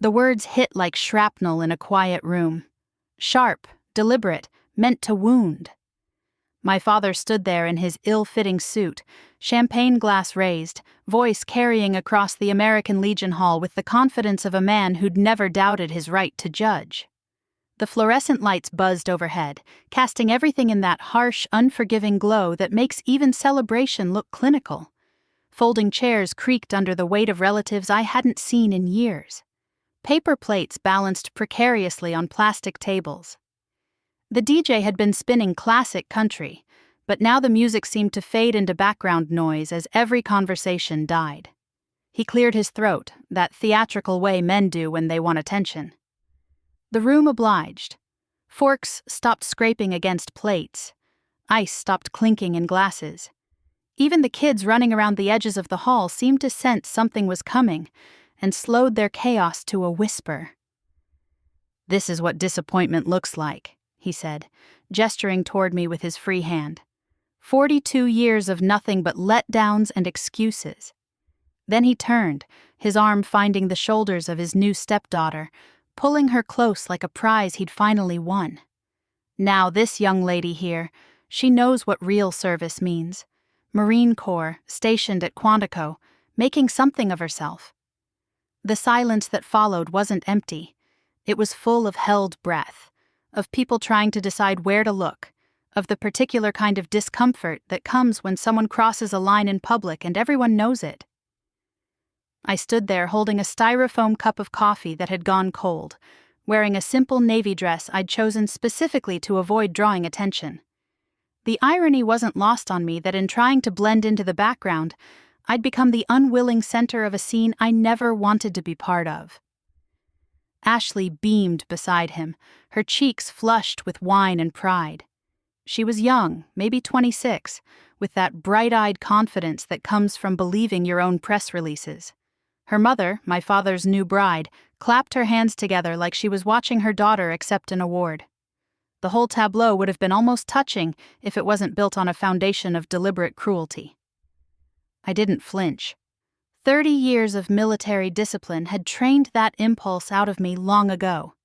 The words hit like shrapnel in a quiet room. Sharp, deliberate, meant to wound. My father stood there in his ill-fitting suit, champagne glass raised, voice carrying across the American Legion Hall with the confidence of a man who'd never doubted his right to judge. The fluorescent lights buzzed overhead, casting everything in that harsh, unforgiving glow that makes even celebration look clinical. Folding chairs creaked under the weight of relatives I hadn't seen in years. Paper plates balanced precariously on plastic tables. The DJ had been spinning classic country, but now the music seemed to fade into background noise as every conversation died. He cleared his throat, that theatrical way men do when they want attention. The room obliged. Forks stopped scraping against plates. Ice stopped clinking in glasses. Even the kids running around the edges of the hall seemed to sense something was coming and slowed their chaos to a whisper. "This is what disappointment looks like," he said, gesturing toward me with his free hand. 42 years of nothing but letdowns and excuses. Then he turned, his arm finding the shoulders of his new stepdaughter, pulling her close like a prize he'd finally won. Now this young lady here, she knows what real service means. Marine Corps, stationed at Quantico, making something of herself. The silence that followed wasn't empty. It was full of held breath, of people trying to decide where to look, of the particular kind of discomfort that comes when someone crosses a line in public and everyone knows it. I stood there holding a styrofoam cup of coffee that had gone cold, wearing a simple navy dress I'd chosen specifically to avoid drawing attention. The irony wasn't lost on me that in trying to blend into the background, I'd become the unwilling center of a scene I never wanted to be part of. Ashley beamed beside him, her cheeks flushed with wine and pride. She was young, maybe 26, with that bright-eyed confidence that comes from believing your own press releases. Her mother, my father's new bride, clapped her hands together like she was watching her daughter accept an award. The whole tableau would have been almost touching if it wasn't built on a foundation of deliberate cruelty. I didn't flinch. 30 years of military discipline had trained that impulse out of me long ago.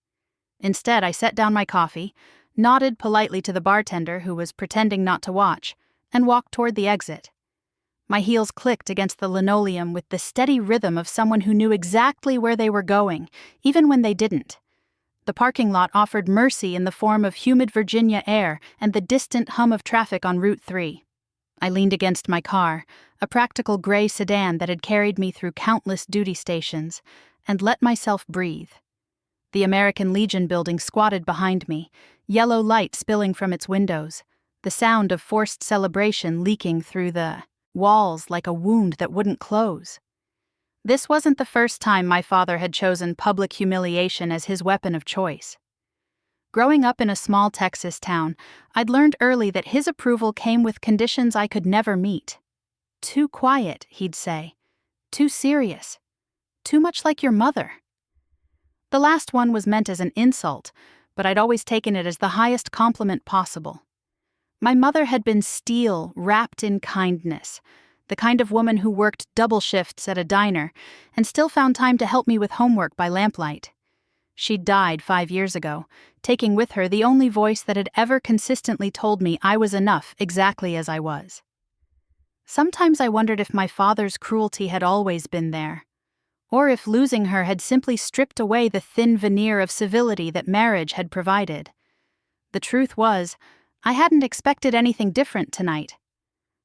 Instead, I set down my coffee, nodded politely to the bartender who was pretending not to watch, and walked toward the exit. My heels clicked against the linoleum with the steady rhythm of someone who knew exactly where they were going, even when they didn't. The parking lot offered mercy in the form of humid Virginia air and the distant hum of traffic on Route 3. I leaned against my car, a practical gray sedan that had carried me through countless duty stations, and let myself breathe. The American Legion building squatted behind me, yellow light spilling from its windows, the sound of forced celebration leaking through the walls like a wound that wouldn't close. This wasn't the first time my father had chosen public humiliation as his weapon of choice. Growing up in a small Texas town, I'd learned early that his approval came with conditions I could never meet. Too quiet, he'd say. Too serious. Too much like your mother. The last one was meant as an insult, but I'd always taken it as the highest compliment possible. My mother had been steel wrapped in kindness, the kind of woman who worked double shifts at a diner and still found time to help me with homework by lamplight. She'd died 5 years ago, taking with her the only voice that had ever consistently told me I was enough exactly as I was. Sometimes I wondered if my father's cruelty had always been there, or if losing her had simply stripped away the thin veneer of civility that marriage had provided. The truth was, I hadn't expected anything different tonight.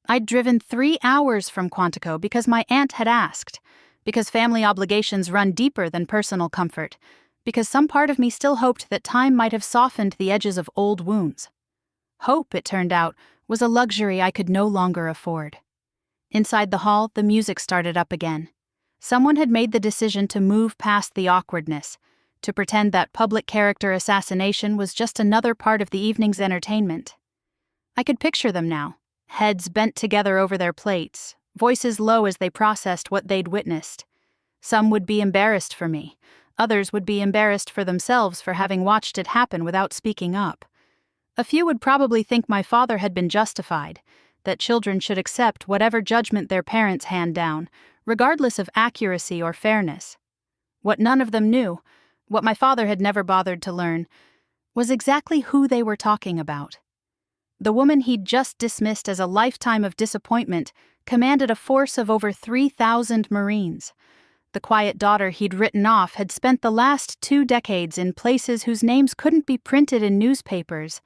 I'd driven 3 hours from Quantico because my aunt had asked, because family obligations run deeper than personal comfort, because some part of me still hoped that time might have softened the edges of old wounds. Hope, it turned out, was a luxury I could no longer afford. Inside the hall, the music started up again. Someone had made the decision to move past the awkwardness, to pretend that public character assassination was just another part of the evening's entertainment. I could picture them now, heads bent together over their plates, voices low as they processed what they'd witnessed. Some would be embarrassed for me. Others would be embarrassed for themselves for having watched it happen without speaking up. A few would probably think my father had been justified, that children should accept whatever judgment their parents hand down, regardless of accuracy or fairness. What none of them knew, what my father had never bothered to learn, was exactly who they were talking about. The woman he'd just dismissed as a lifetime of disappointment commanded a force of over 3,000 Marines. The quiet daughter he'd written off had spent the last 2 decades in places whose names couldn't be printed in newspapers,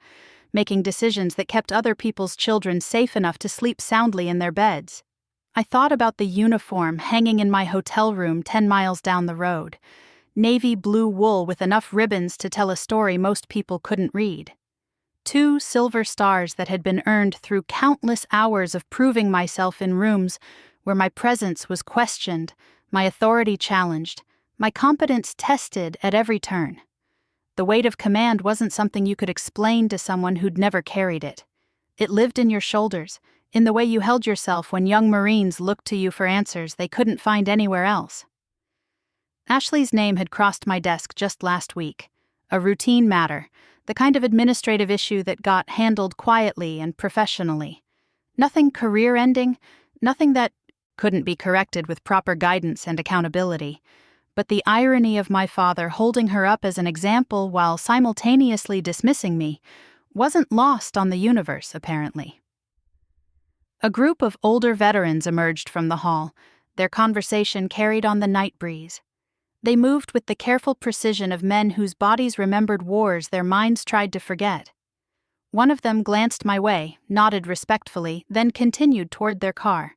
making decisions that kept other people's children safe enough to sleep soundly in their beds. I thought about the uniform hanging in my hotel room 10 miles down the road. Navy blue wool with enough ribbons to tell a story most people couldn't read. 2 silver stars that had been earned through countless hours of proving myself in rooms where my presence was questioned, my authority challenged, my competence tested at every turn. The weight of command wasn't something you could explain to someone who'd never carried it. It lived in your shoulders, in the way you held yourself when young Marines looked to you for answers they couldn't find anywhere else. Ashley's name had crossed my desk just last week, a routine matter, the kind of administrative issue that got handled quietly and professionally. Nothing career-ending, nothing that couldn't be corrected with proper guidance and accountability. But the irony of my father holding her up as an example while simultaneously dismissing me wasn't lost on the universe, apparently. A group of older veterans emerged from the hall, their conversation carried on the night breeze. They moved with the careful precision of men whose bodies remembered wars their minds tried to forget. One of them glanced my way, nodded respectfully, then continued toward their car.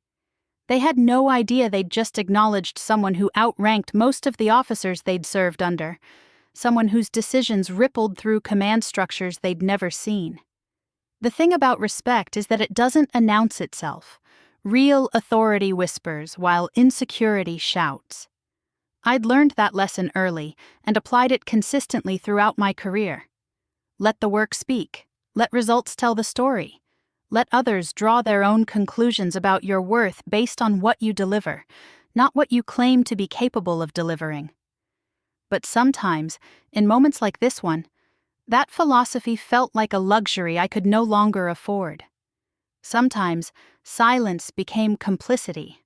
They had no idea they'd just acknowledged someone who outranked most of the officers they'd served under, someone whose decisions rippled through command structures they'd never seen. The thing about respect is that it doesn't announce itself. Real authority whispers while insecurity shouts. I'd learned that lesson early and applied it consistently throughout my career. Let the work speak. Let results tell the story. Let others draw their own conclusions about your worth based on what you deliver, not what you claim to be capable of delivering. But sometimes, in moments like this one, that philosophy felt like a luxury I could no longer afford. Sometimes, silence became complicity.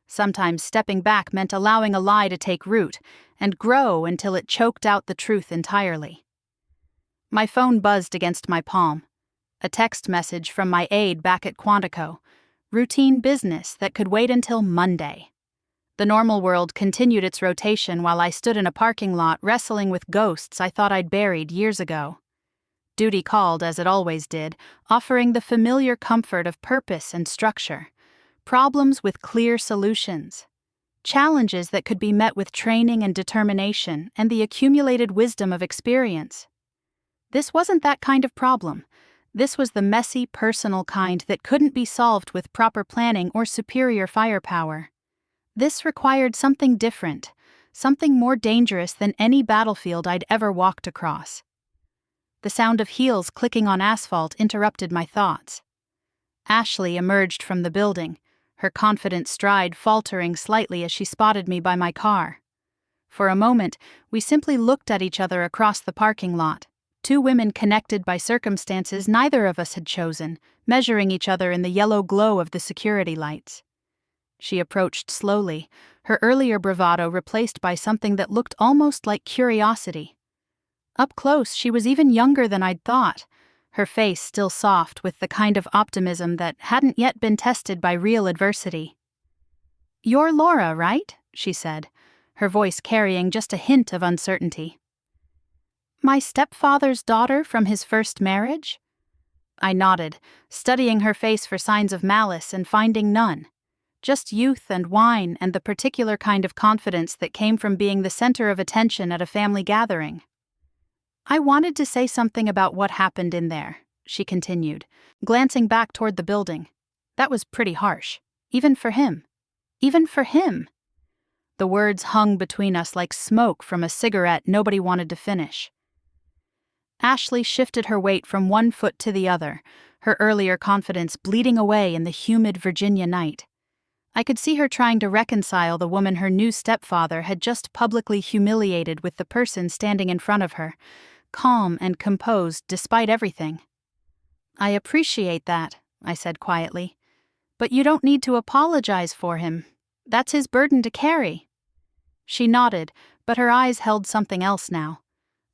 Sometimes stepping back meant allowing a lie to take root and grow until it choked out the truth entirely. My phone buzzed against my palm. A text message from my aide back at Quantico. Routine business that could wait until Monday. The normal world continued its rotation while I stood in a parking lot wrestling with ghosts I thought I'd buried years ago. Duty called, as it always did, offering the familiar comfort of purpose and structure. Problems with clear solutions. Challenges that could be met with training and determination and the accumulated wisdom of experience. This wasn't that kind of problem. This was the messy, personal kind that couldn't be solved with proper planning or superior firepower. This required something different, something more dangerous than any battlefield I'd ever walked across. The sound of heels clicking on asphalt interrupted my thoughts. Ashley emerged from the building, her confident stride faltering slightly as she spotted me by my car. For a moment, we simply looked at each other across the parking lot, 2 women connected by circumstances neither of us had chosen, measuring each other in the yellow glow of the security lights. She approached slowly, her earlier bravado replaced by something that looked almost like curiosity. Up close, she was even younger than I'd thought, her face still soft with the kind of optimism that hadn't yet been tested by real adversity. "You're Laura, right?" she said, her voice carrying just a hint of uncertainty. "My stepfather's daughter from his first marriage?" I nodded, studying her face for signs of malice and finding none. Just youth and wine and the particular kind of confidence that came from being the center of attention at a family gathering. "I wanted to say something about what happened in there," she continued, glancing back toward the building. "That was pretty harsh. Even for him. Even for him." The words hung between us like smoke from a cigarette nobody wanted to finish. Ashley shifted her weight from one foot to the other, her earlier confidence bleeding away in the humid Virginia night. I could see her trying to reconcile the woman her new stepfather had just publicly humiliated with the person standing in front of her, calm and composed despite everything. "I appreciate that," I said quietly. "But you don't need to apologize for him. That's his burden to carry." She nodded, but her eyes held something else now.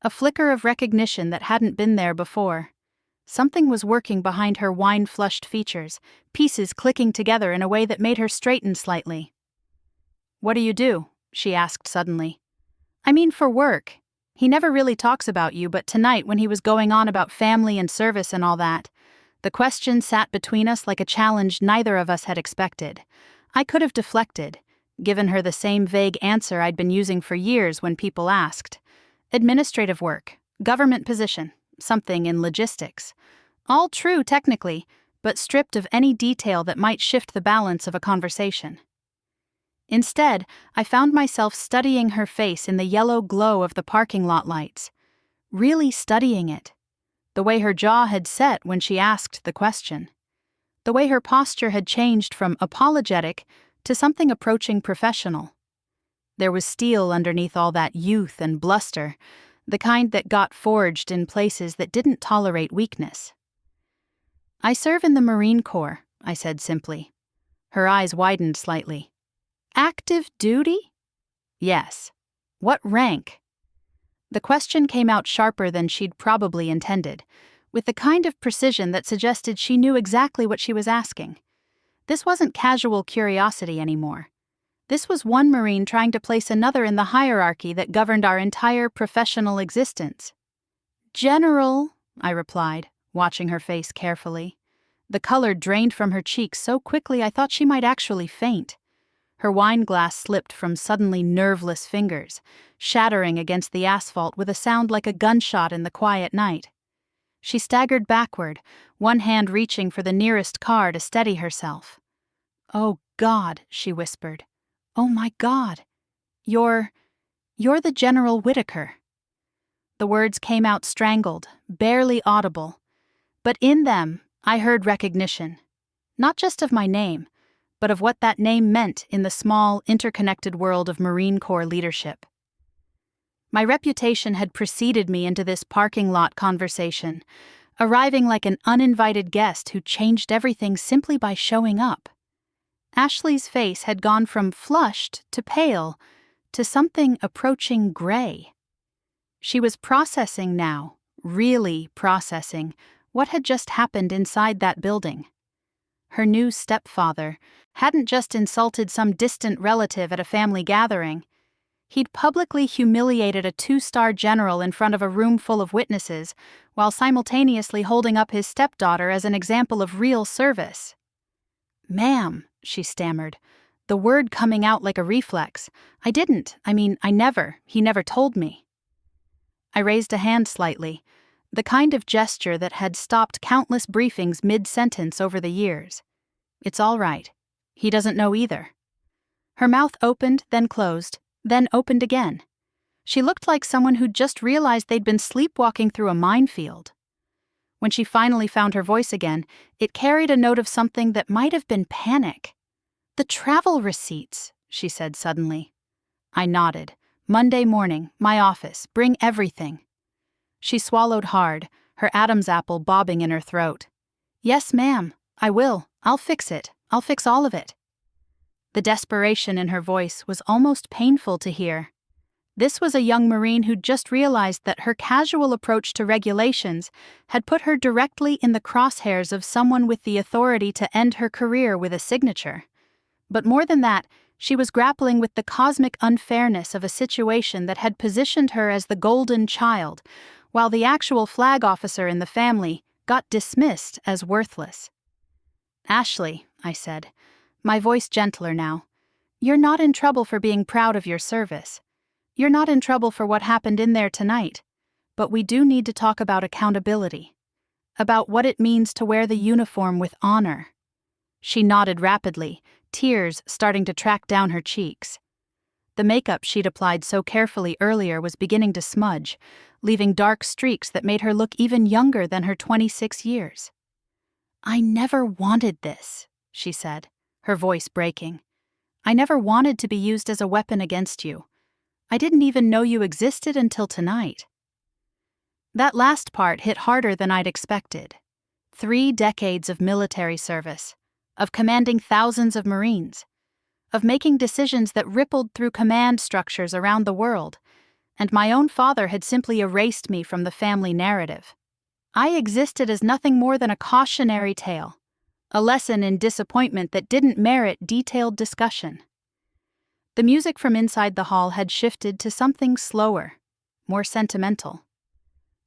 A flicker of recognition that hadn't been there before. Something was working behind her wine-flushed features, pieces clicking together in a way that made her straighten slightly. "What do you do?" she asked suddenly. "I mean for work. He never really talks about you, but tonight when he was going on about family and service and all that, the question sat between us like a challenge neither of us had expected. I could have deflected, given her the same vague answer I'd been using for years when people asked. Administrative work, government position, something in logistics. All true technically, but stripped of any detail that might shift the balance of a conversation. Instead, I found myself studying her face in the yellow glow of the parking lot lights. Really studying it. The way her jaw had set when she asked the question. The way her posture had changed from apologetic to something approaching professional. There was steel underneath all that youth and bluster, the kind that got forged in places that didn't tolerate weakness. "I serve in the Marine Corps," I said simply. Her eyes widened slightly. "Active duty?" "Yes." "What rank?" The question came out sharper than she'd probably intended, with the kind of precision that suggested she knew exactly what she was asking. This wasn't casual curiosity anymore. This was one Marine trying to place another in the hierarchy that governed our entire professional existence. "General," I replied, watching her face carefully. The color drained from her cheeks so quickly I thought she might actually faint. Her wine glass slipped from suddenly nerveless fingers, shattering against the asphalt with a sound like a gunshot in the quiet night. She staggered backward, one hand reaching for the nearest car to steady herself. "Oh, God," she whispered. "Oh, my God. You're the General Whitaker." The words came out strangled, barely audible. But in them, I heard recognition. Not just of my name, but of what that name meant in the small, interconnected world of Marine Corps leadership. My reputation had preceded me into this parking lot conversation, arriving like an uninvited guest who changed everything simply by showing up. Ashley's face had gone from flushed to pale to something approaching gray. She was processing now, really processing, what had just happened inside that building. Her new stepfather hadn't just insulted some distant relative at a family gathering. He'd publicly humiliated a 2-star general in front of a room full of witnesses, while simultaneously holding up his stepdaughter as an example of real service. "Ma'am," she stammered, the word coming out like a reflex. I never. He never told me." I raised a hand slightly, the kind of gesture that had stopped countless briefings mid-sentence over the years. "It's all right. He doesn't know either." Her mouth opened, then closed, then opened again. She looked like someone who'd just realized they'd been sleepwalking through a minefield. When she finally found her voice again, it carried a note of something that might have been panic. "The travel receipts," she said suddenly. I nodded. "Monday morning, my office, bring everything." She swallowed hard, her Adam's apple bobbing in her throat. "Yes, ma'am, I will. I'll fix it. I'll fix all of it." The desperation in her voice was almost painful to hear. This was a young Marine who'd just realized that her casual approach to regulations had put her directly in the crosshairs of someone with the authority to end her career with a signature. But more than that, she was grappling with the cosmic unfairness of a situation that had positioned her as the golden child, while the actual flag officer in the family got dismissed as worthless. "Ashley," I said, my voice gentler now, "you're not in trouble for being proud of your service. You're not in trouble for what happened in there tonight, but we do need to talk about accountability, about what it means to wear the uniform with honor." She nodded rapidly, tears starting to track down her cheeks. The makeup she'd applied so carefully earlier was beginning to smudge, leaving dark streaks that made her look even younger than her 26 years. "I never wanted this," she said, her voice breaking. "I never wanted to be used as a weapon against you. I didn't even know you existed until tonight." That last part hit harder than I'd expected. 3 decades of military service, of commanding thousands of Marines, of making decisions that rippled through command structures around the world, and my own father had simply erased me from the family narrative. I existed as nothing more than a cautionary tale, a lesson in disappointment that didn't merit detailed discussion. The music from inside the hall had shifted to something slower, more sentimental.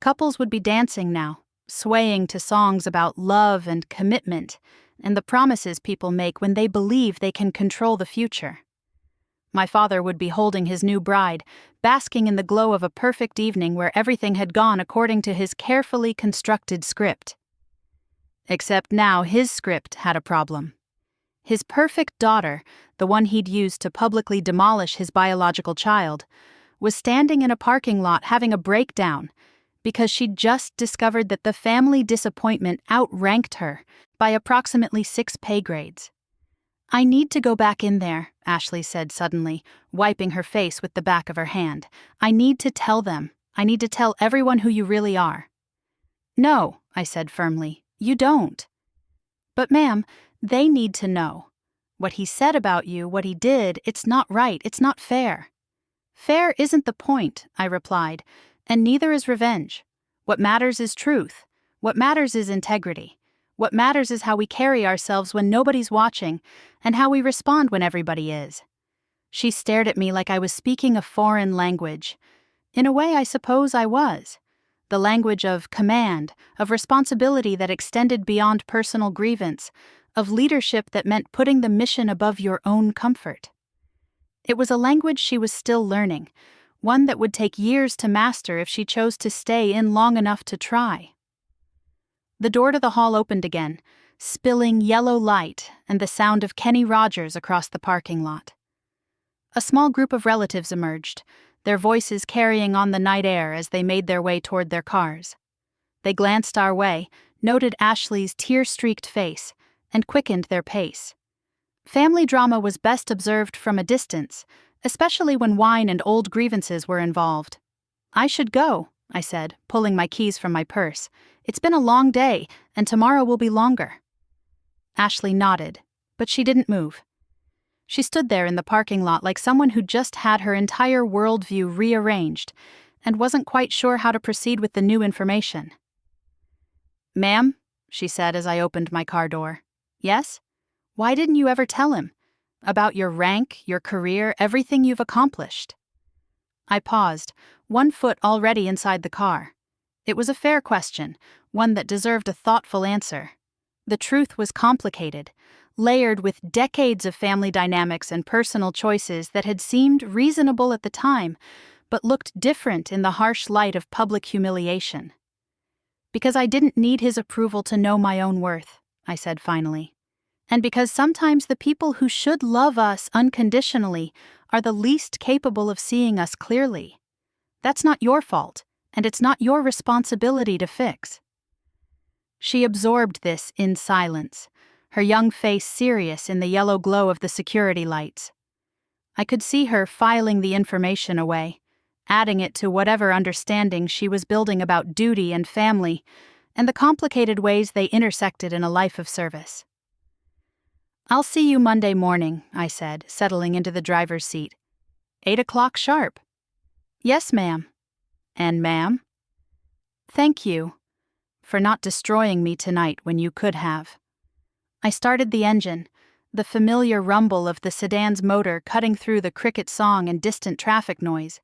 Couples would be dancing now, swaying to songs about love and commitment and the promises people make when they believe they can control the future. My father would be holding his new bride, basking in the glow of a perfect evening where everything had gone according to his carefully constructed script. Except now his script had a problem. His perfect daughter, the one he'd used to publicly demolish his biological child, was standing in a parking lot having a breakdown because she'd just discovered that the family disappointment outranked her by approximately 6 pay grades. "I need to go back in there," Ashley said suddenly, wiping her face with the back of her hand. "I need to tell them. I need to tell everyone who you really are." "No," I said firmly, "you don't." "But ma'am, they need to know. What he said about you, what he did, it's not right, it's not fair." "Fair isn't the point," I replied, "and neither is revenge. What matters is truth. What matters is integrity. What matters is how we carry ourselves when nobody's watching, and how we respond when everybody is." She stared at me like I was speaking a foreign language. In a way, I suppose I was. The language of command, of responsibility that extended beyond personal grievance, of leadership that meant putting the mission above your own comfort. It was a language she was still learning, one that would take years to master if she chose to stay in long enough to try. The door to the hall opened again, spilling yellow light and the sound of Kenny Rogers across the parking lot. A small group of relatives emerged, their voices carrying on the night air as they made their way toward their cars. They glanced our way, noted Ashley's tear-streaked face, and quickened their pace. Family drama was best observed from a distance, especially when wine and old grievances were involved. "I should go," I said, pulling my keys from my purse. "It's been a long day, and tomorrow will be longer." Ashley nodded, but she didn't move. She stood there in the parking lot like someone who'd just had her entire worldview rearranged and wasn't quite sure how to proceed with the new information. "Ma'am," she said as I opened my car door. "Yes? Why didn't you ever tell him? About your rank, your career, everything you've accomplished?" I paused, one foot already inside the car. It was a fair question, one that deserved a thoughtful answer. The truth was complicated, layered with decades of family dynamics and personal choices that had seemed reasonable at the time, but looked different in the harsh light of public humiliation. "Because I didn't need his approval to know my own worth," I said finally. "And because sometimes the people who should love us unconditionally are the least capable of seeing us clearly. That's not your fault, and it's not your responsibility to fix." She absorbed this in silence, her young face serious in the yellow glow of the security lights. I could see her filing the information away, adding it to whatever understanding she was building about duty and family, and the complicated ways they intersected in a life of service. "I'll see you Monday morning," I said, settling into the driver's seat. 8 o'clock sharp." "Yes, ma'am." "And ma'am?" "Thank you for not destroying me tonight when you could have." I started the engine, the familiar rumble of the sedan's motor cutting through the cricket song and distant traffic noise.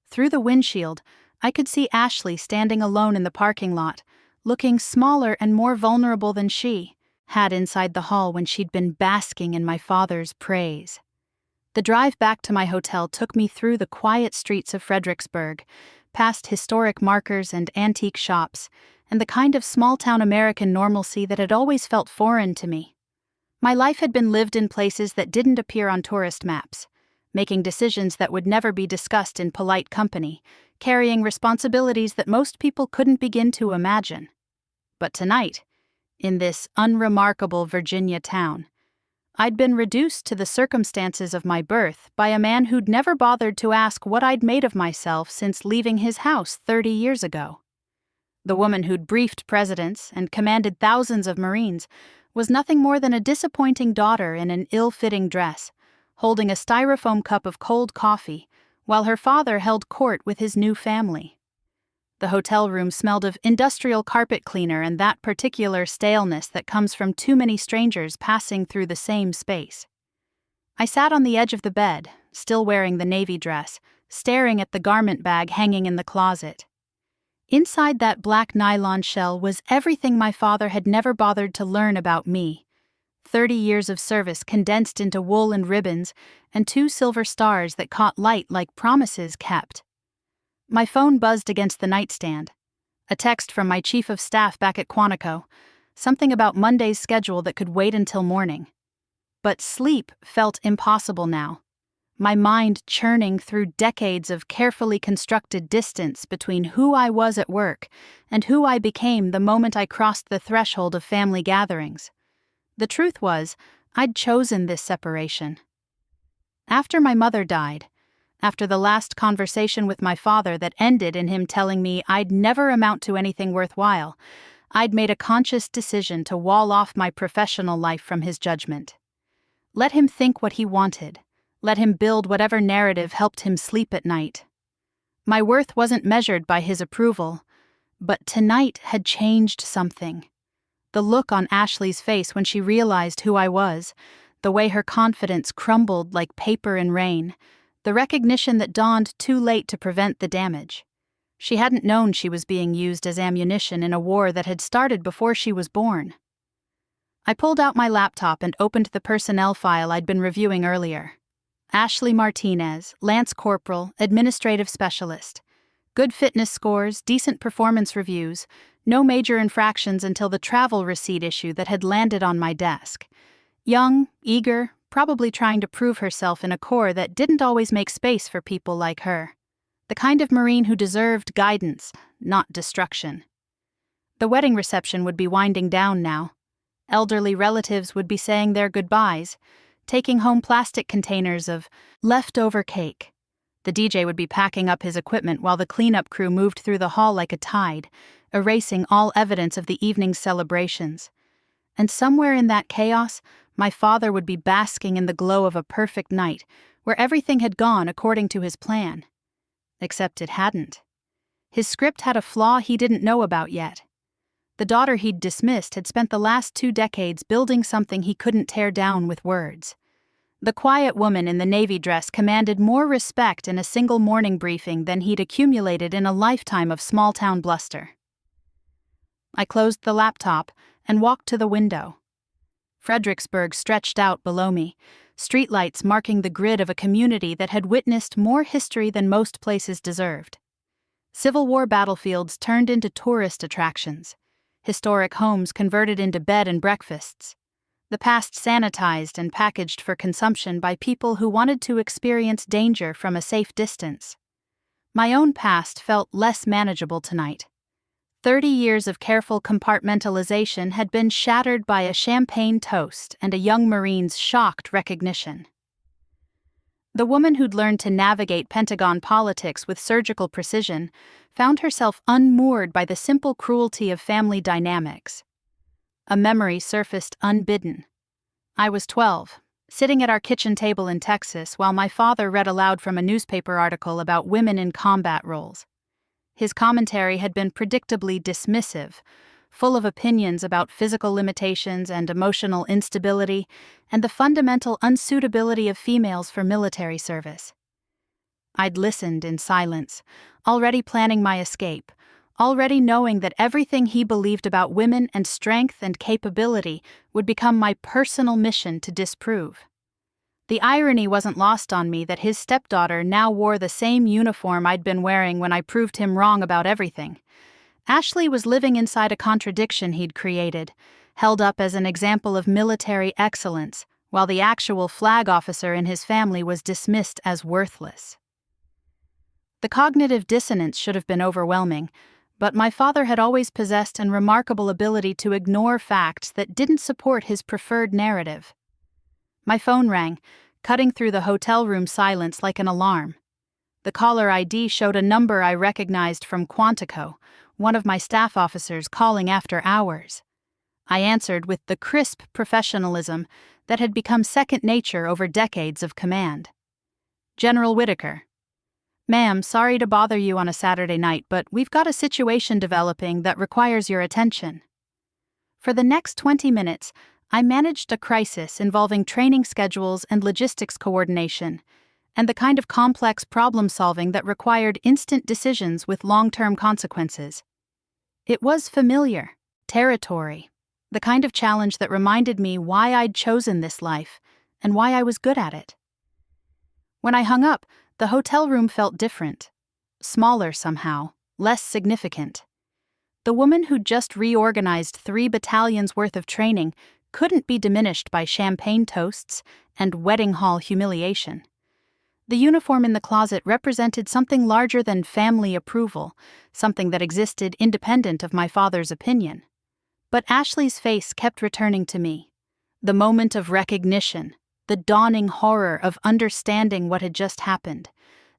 Through the windshield, I could see Ashley standing alone in the parking lot, looking smaller and more vulnerable than she had inside the hall when she'd been basking in my father's praise. The drive back to my hotel took me through the quiet streets of Fredericksburg, past historic markers and antique shops, and the kind of small-town American normalcy that had always felt foreign to me. My life had been lived in places that didn't appear on tourist maps, making decisions that would never be discussed in polite company, carrying responsibilities that most people couldn't begin to imagine. But tonight, in this unremarkable Virginia town, I'd been reduced to the circumstances of my birth by a man who'd never bothered to ask what I'd made of myself since leaving his house 30 years ago. The woman who'd briefed presidents and commanded thousands of Marines was nothing more than a disappointing daughter in an ill-fitting dress, holding a styrofoam cup of cold coffee, while her father held court with his new family. The hotel room smelled of industrial carpet cleaner and that particular staleness that comes from too many strangers passing through the same space. I sat on the edge of the bed, still wearing the navy dress, staring at the garment bag hanging in the closet. Inside that black nylon shell was everything my father had never bothered to learn about me. 30 years of service condensed into wool and ribbons, and 2 silver stars that caught light like promises kept. My phone buzzed against the nightstand. A text from my chief of staff back at Quantico, something about Monday's schedule that could wait until morning. But sleep felt impossible now. My mind churning through decades of carefully constructed distance between who I was at work and who I became the moment I crossed the threshold of family gatherings. The truth was, I'd chosen this separation. After my mother died, after the last conversation with my father that ended in him telling me I'd never amount to anything worthwhile, I'd made a conscious decision to wall off my professional life from his judgment. Let him think what he wanted. Let him build whatever narrative helped him sleep at night. My worth wasn't measured by his approval, but tonight had changed something. The look on Ashley's face when she realized who I was, the way her confidence crumbled like paper in rain, the recognition that dawned too late to prevent the damage. She hadn't known she was being used as ammunition in a war that had started before she was born. I pulled out my laptop and opened the personnel file I'd been reviewing earlier. Ashley Martinez, Lance Corporal, Administrative Specialist. Good fitness scores, decent performance reviews, no major infractions until the travel receipt issue that had landed on my desk. Young, eager, probably trying to prove herself in a corps that didn't always make space for people like her. The kind of Marine who deserved guidance, not destruction. The wedding reception would be winding down now. Elderly relatives would be saying their goodbyes, taking home plastic containers of leftover cake. The DJ would be packing up his equipment while the cleanup crew moved through the hall like a tide, erasing all evidence of the evening's celebrations. And somewhere in that chaos, my father would be basking in the glow of a perfect night, where everything had gone according to his plan. Except it hadn't. His script had a flaw he didn't know about yet. The daughter he'd dismissed had spent the last 2 decades building something he couldn't tear down with words. The quiet woman in the navy dress commanded more respect in a single morning briefing than he'd accumulated in a lifetime of small-town bluster. I closed the laptop and walked to the window. Fredericksburg stretched out below me, streetlights marking the grid of a community that had witnessed more history than most places deserved. Civil War battlefields turned into tourist attractions. Historic homes converted into bed and breakfasts. The past sanitized and packaged for consumption by people who wanted to experience danger from a safe distance. My own past felt less manageable tonight. 30 years of careful compartmentalization had been shattered by a champagne toast and a young Marine's shocked recognition. The woman who'd learned to navigate Pentagon politics with surgical precision found herself unmoored by the simple cruelty of family dynamics. A memory surfaced unbidden. I was 12, sitting at our kitchen table in Texas while my father read aloud from a newspaper article about women in combat roles. His commentary had been predictably dismissive, full of opinions about physical limitations and emotional instability and the fundamental unsuitability of females for military service. I'd listened in silence, already planning my escape, already knowing that everything he believed about women and strength and capability would become my personal mission to disprove. The irony wasn't lost on me that his stepdaughter now wore the same uniform I'd been wearing when I proved him wrong about everything. Ashley was living inside a contradiction he'd created, held up as an example of military excellence, while the actual flag officer in his family was dismissed as worthless. The cognitive dissonance should have been overwhelming, but my father had always possessed an remarkable ability to ignore facts that didn't support his preferred narrative. My phone rang, cutting through the hotel room silence like an alarm. The caller ID showed a number I recognized from Quantico, one of my staff officers calling after hours. I answered with the crisp professionalism that had become second nature over decades of command. General Whitaker. Ma'am, sorry to bother you on a Saturday night, but we've got a situation developing that requires your attention. For the next 20 minutes, I managed a crisis involving training schedules and logistics coordination, and the kind of complex problem-solving that required instant decisions with long-term consequences. It was familiar territory, the kind of challenge that reminded me why I'd chosen this life and why I was good at it. When I hung up, the hotel room felt different, smaller somehow, less significant. The woman who'd just reorganized 3 battalions worth of training couldn't be diminished by champagne toasts and wedding hall humiliation. The uniform in the closet represented something larger than family approval, something that existed independent of my father's opinion. But Ashley's face kept returning to me. The moment of recognition, the dawning horror of understanding what had just happened,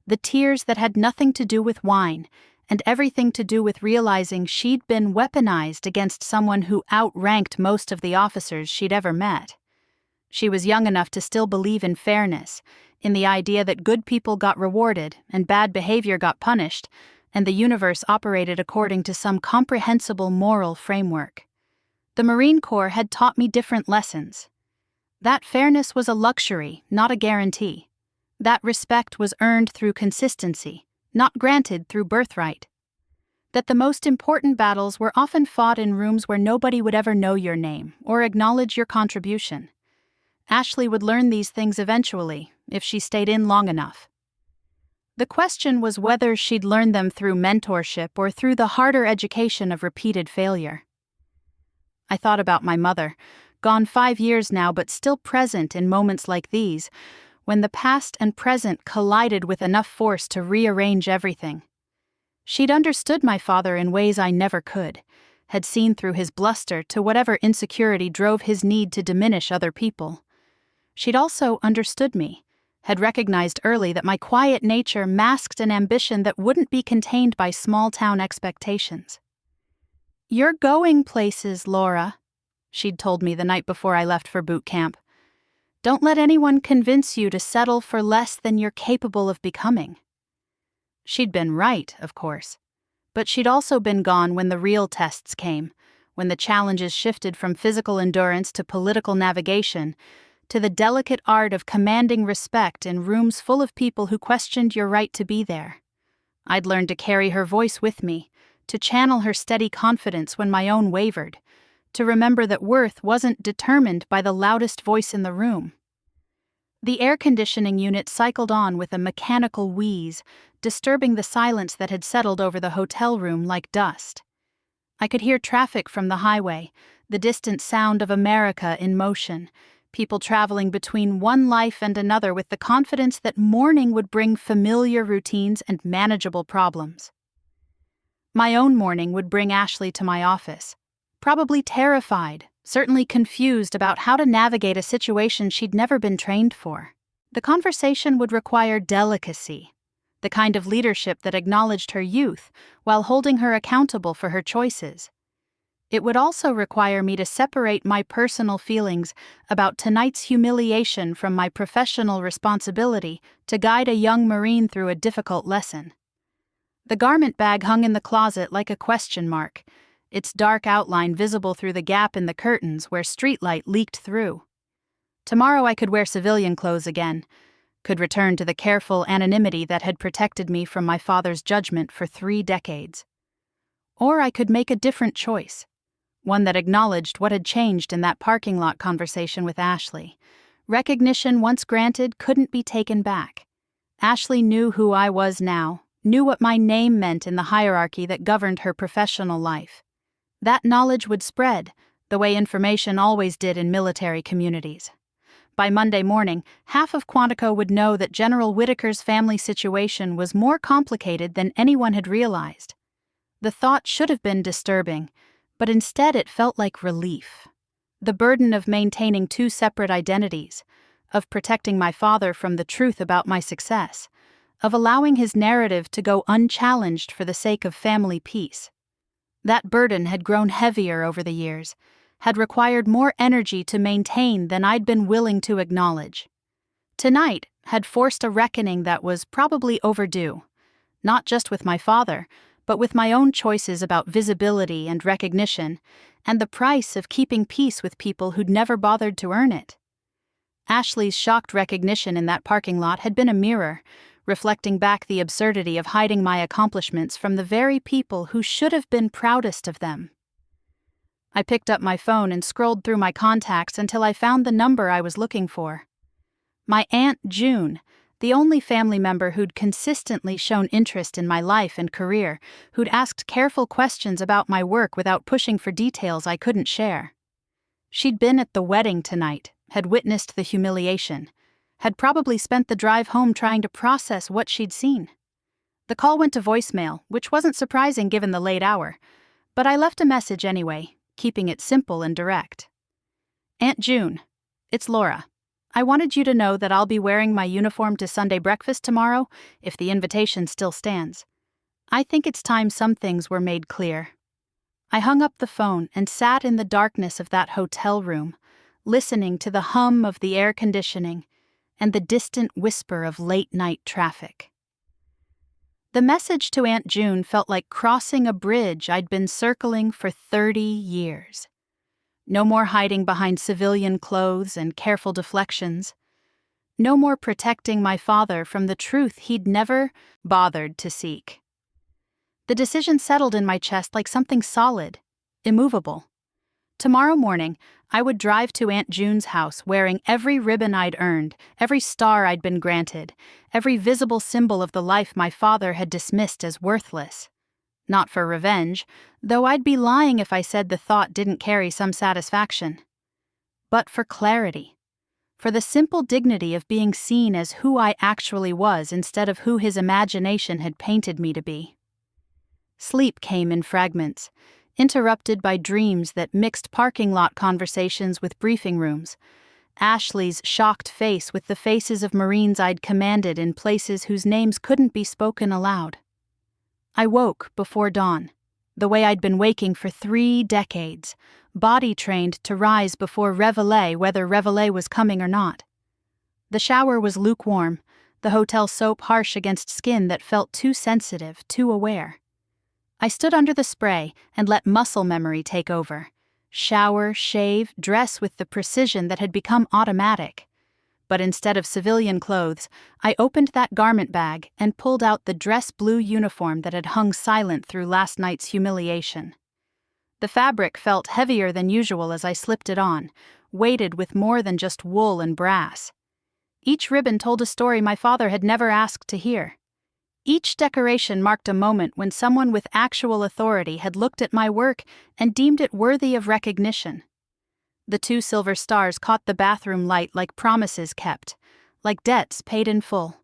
the tears that had nothing to do with wine, and everything to do with realizing she'd been weaponized against someone who outranked most of the officers she'd ever met. She was young enough to still believe in fairness, in the idea that good people got rewarded and bad behavior got punished, and the universe operated according to some comprehensible moral framework. The Marine Corps had taught me different lessons. That fairness was a luxury, not a guarantee. That respect was earned through consistency, not granted through birthright. That the most important battles were often fought in rooms where nobody would ever know your name or acknowledge your contribution. Ashley would learn these things eventually, if she stayed in long enough. The question was whether she'd learn them through mentorship or through the harder education of repeated failure. I thought about my mother, gone 5 years now but still present in moments like these, when the past and present collided with enough force to rearrange everything. She'd understood my father in ways I never could, had seen through his bluster to whatever insecurity drove his need to diminish other people. She'd also understood me, had recognized early that my quiet nature masked an ambition that wouldn't be contained by small-town expectations. "You're going places, Laura," she'd told me the night before I left for boot camp. "Don't let anyone convince you to settle for less than you're capable of becoming." She'd been right, of course, but she'd also been gone when the real tests came, when the challenges shifted from physical endurance to political navigation, to the delicate art of commanding respect in rooms full of people who questioned your right to be there. I'd learned to carry her voice with me, to channel her steady confidence when my own wavered, to remember that worth wasn't determined by the loudest voice in the room. The air conditioning unit cycled on with a mechanical wheeze, disturbing the silence that had settled over the hotel room like dust. I could hear traffic from the highway, the distant sound of America in motion, people traveling between one life and another with the confidence that morning would bring familiar routines and manageable problems. My own morning would bring Ashley to my office, probably terrified, certainly confused about how to navigate a situation she'd never been trained for. The conversation would require delicacy, the kind of leadership that acknowledged her youth while holding her accountable for her choices. It would also require me to separate my personal feelings about tonight's humiliation from my professional responsibility to guide a young Marine through a difficult lesson. The garment bag hung in the closet like a question mark, its dark outline visible through the gap in the curtains where streetlight leaked through. Tomorrow I could wear civilian clothes again, could return to the careful anonymity that had protected me from my father's judgment for 3 decades. Or I could make a different choice, one that acknowledged what had changed in that parking lot conversation with Ashley. Recognition once granted couldn't be taken back. Ashley knew who I was now, knew what my name meant in the hierarchy that governed her professional life. That knowledge would spread, the way information always did in military communities. By Monday morning, half of Quantico would know that General Whitaker's family situation was more complicated than anyone had realized. The thought should have been disturbing, but instead it felt like relief. The burden of maintaining 2 separate identities, of protecting my father from the truth about my success, of allowing his narrative to go unchallenged for the sake of family peace. That burden had grown heavier over the years, had required more energy to maintain than I'd been willing to acknowledge. Tonight had forced a reckoning that was probably overdue, not just with my father, but with my own choices about visibility and recognition, and the price of keeping peace with people who'd never bothered to earn it. Ashley's shocked recognition in that parking lot had been a mirror, reflecting back the absurdity of hiding my accomplishments from the very people who should have been proudest of them. I picked up my phone and scrolled through my contacts until I found the number I was looking for. My Aunt June, the only family member who'd consistently shown interest in my life and career, who'd asked careful questions about my work without pushing for details I couldn't share. She'd been at the wedding tonight, had witnessed the humiliation, had probably spent the drive home trying to process what she'd seen. The call went to voicemail, which wasn't surprising given the late hour, but I left a message anyway, keeping it simple and direct. Aunt June, it's Laura. I wanted you to know that I'll be wearing my uniform to Sunday breakfast tomorrow, if the invitation still stands. I think it's time some things were made clear. I hung up the phone and sat in the darkness of that hotel room, listening to the hum of the air conditioning and the distant whisper of late-night traffic. The message to Aunt June felt like crossing a bridge I'd been circling for 30 years. No more hiding behind civilian clothes and careful deflections. No more protecting my father from the truth he'd never bothered to seek. The decision settled in my chest like something solid, immovable. Tomorrow morning, I would drive to Aunt June's house wearing every ribbon I'd earned, every star I'd been granted, every visible symbol of the life my father had dismissed as worthless. Not for revenge, though I'd be lying if I said the thought didn't carry some satisfaction. But for clarity. For the simple dignity of being seen as who I actually was instead of who his imagination had painted me to be. Sleep came in fragments, interrupted by dreams that mixed parking lot conversations with briefing rooms, Ashley's shocked face with the faces of Marines I'd commanded in places whose names couldn't be spoken aloud. I woke before dawn, the way I'd been waking for 3 decades, body-trained to rise before réveillé whether réveillé was coming or not. The shower was lukewarm, the hotel soap harsh against skin that felt too sensitive, too aware. I stood under the spray and let muscle memory take over. Shower, shave, dress with the precision that had become automatic. But instead of civilian clothes, I opened that garment bag and pulled out the dress blue uniform that had hung silent through last night's humiliation. The fabric felt heavier than usual as I slipped it on, weighted with more than just wool and brass. Each ribbon told a story my father had never asked to hear. Each decoration marked a moment when someone with actual authority had looked at my work and deemed it worthy of recognition. The 2 silver stars caught the bathroom light like promises kept, like debts paid in full.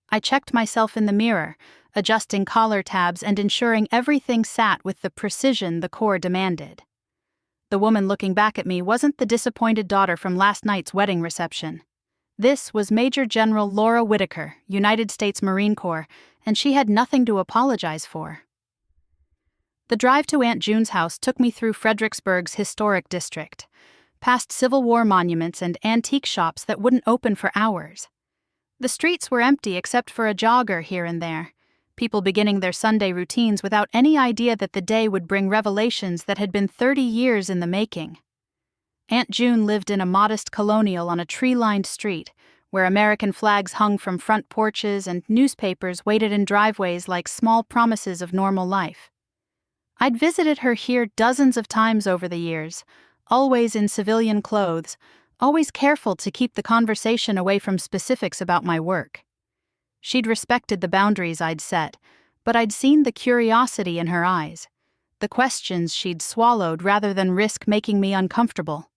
I checked myself in the mirror, adjusting collar tabs and ensuring everything sat with the precision the core demanded. The woman looking back at me wasn't the disappointed daughter from last night's wedding reception. This was Major General Laura Whitaker, United States Marine Corps, and she had nothing to apologize for. The drive to Aunt June's house took me through Fredericksburg's historic district, past Civil War monuments and antique shops that wouldn't open for hours. The streets were empty except for a jogger here and there, people beginning their Sunday routines without any idea that the day would bring revelations that had been 30 years in the making. Aunt June lived in a modest colonial on a tree-lined street, where American flags hung from front porches and newspapers waited in driveways like small promises of normal life. I'd visited her here dozens of times over the years, always in civilian clothes, always careful to keep the conversation away from specifics about my work. She'd respected the boundaries I'd set, but I'd seen the curiosity in her eyes, the questions she'd swallowed rather than risk making me uncomfortable.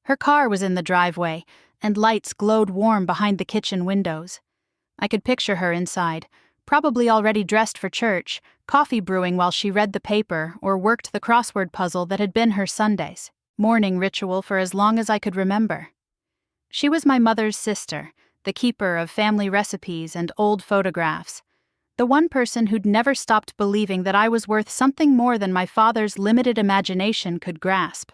Her car was in the driveway, and lights glowed warm behind the kitchen windows. I could picture her inside, probably already dressed for church, coffee brewing while she read the paper or worked the crossword puzzle that had been her Sundays, morning ritual for as long as I could remember. She was my mother's sister, the keeper of family recipes and old photographs, the one person who'd never stopped believing that I was worth something more than my father's limited imagination could grasp.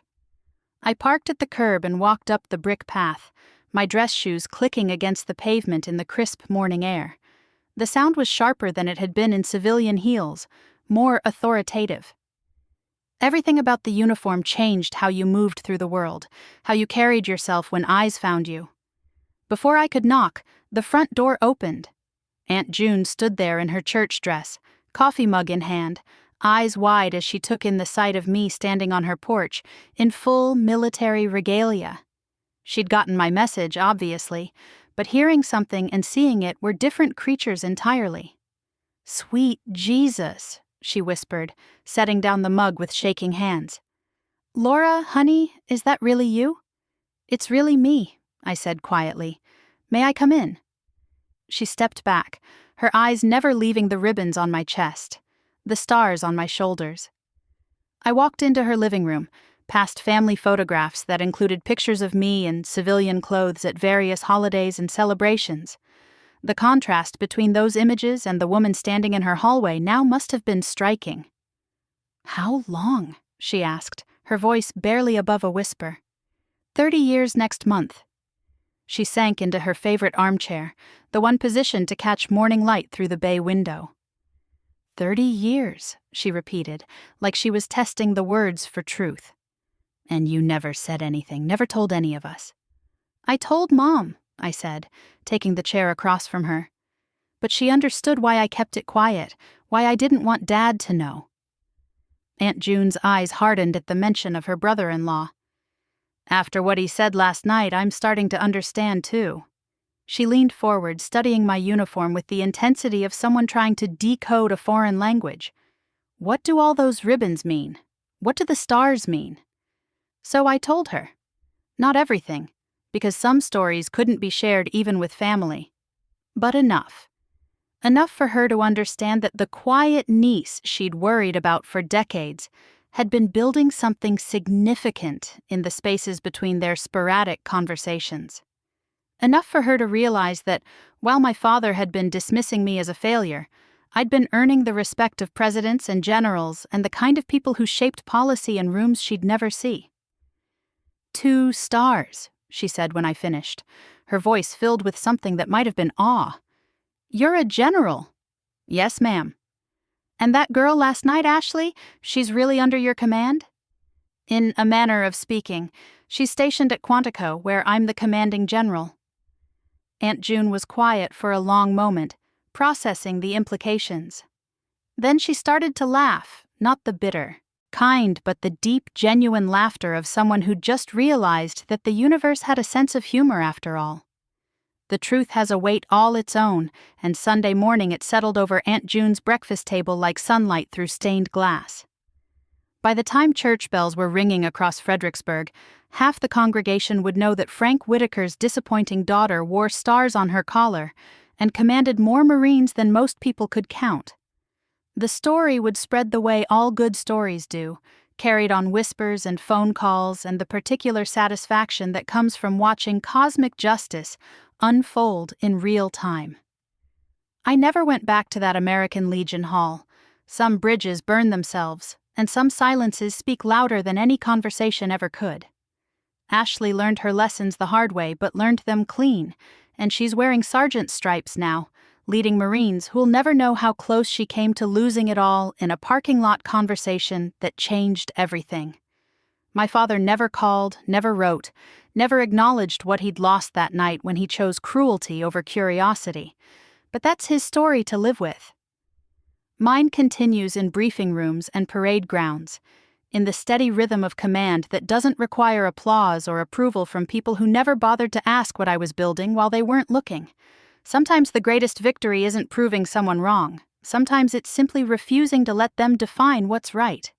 I parked at the curb and walked up the brick path, my dress shoes clicking against the pavement in the crisp morning air. The sound was sharper than it had been in civilian heels, more authoritative. Everything about the uniform changed how you moved through the world, how you carried yourself when eyes found you. Before I could knock, the front door opened. Aunt June stood there in her church dress, coffee mug in hand, eyes wide as she took in the sight of me standing on her porch, in full military regalia. She'd gotten my message, obviously, but hearing something and seeing it were different creatures entirely. "Sweet Jesus," she whispered, setting down the mug with shaking hands. "Laura, honey, is that really you?" "It's really me," I said quietly. "May I come in?" She stepped back, her eyes never leaving the ribbons on my chest, the stars on my shoulders. I walked into her living room, past family photographs that included pictures of me in civilian clothes at various holidays and celebrations. The contrast between those images and the woman standing in her hallway now must have been striking. "How long?" she asked, her voice barely above a whisper. 30 years next month." She sank into her favorite armchair, the one positioned to catch morning light through the bay window. 30 years, she repeated, like she was testing the words for truth. "And you never said anything, never told any of us." "I told Mom," I said, taking the chair across from her. "But she understood why I kept it quiet, why I didn't want Dad to know." Aunt June's eyes hardened at the mention of her brother-in-law. "After what he said last night, I'm starting to understand, too." She leaned forward, studying my uniform with the intensity of someone trying to decode a foreign language. "What do all those ribbons mean? What do the stars mean?" So I told her. Not everything, because some stories couldn't be shared even with family. But enough. Enough for her to understand that the quiet niece she'd worried about for decades had been building something significant in the spaces between their sporadic conversations. Enough for her to realize that, while my father had been dismissing me as a failure, I'd been earning the respect of presidents and generals and the kind of people who shaped policy in rooms she'd never see. 2 stars, she said when I finished, her voice filled with something that might have been awe. "You're a general." "Yes, ma'am." "And that girl last night, Ashley, she's really under your command?" "In a manner of speaking. She's stationed at Quantico, where I'm the commanding general." Aunt June was quiet for a long moment, processing the implications. Then she started to laugh, not the bitter, kind but the deep, genuine laughter of someone who'd just realized that the universe had a sense of humor after all. The truth has a weight all its own, and Sunday morning it settled over Aunt June's breakfast table like sunlight through stained glass. By the time church bells were ringing across Fredericksburg, half the congregation would know that Frank Whitaker's disappointing daughter wore stars on her collar and commanded more Marines than most people could count. The story would spread the way all good stories do, carried on whispers and phone calls and the particular satisfaction that comes from watching cosmic justice unfold in real time. I never went back to that American Legion Hall. Some bridges burn themselves, and some silences speak louder than any conversation ever could. Ashley learned her lessons the hard way, but learned them clean, and she's wearing sergeant stripes now, leading Marines who'll never know how close she came to losing it all in a parking lot conversation that changed everything. My father never called, never wrote, never acknowledged what he'd lost that night when he chose cruelty over curiosity. But that's his story to live with. Mine continues in briefing rooms and parade grounds, in the steady rhythm of command that doesn't require applause or approval from people who never bothered to ask what I was building while they weren't looking. Sometimes the greatest victory isn't proving someone wrong. Sometimes it's simply refusing to let them define what's right.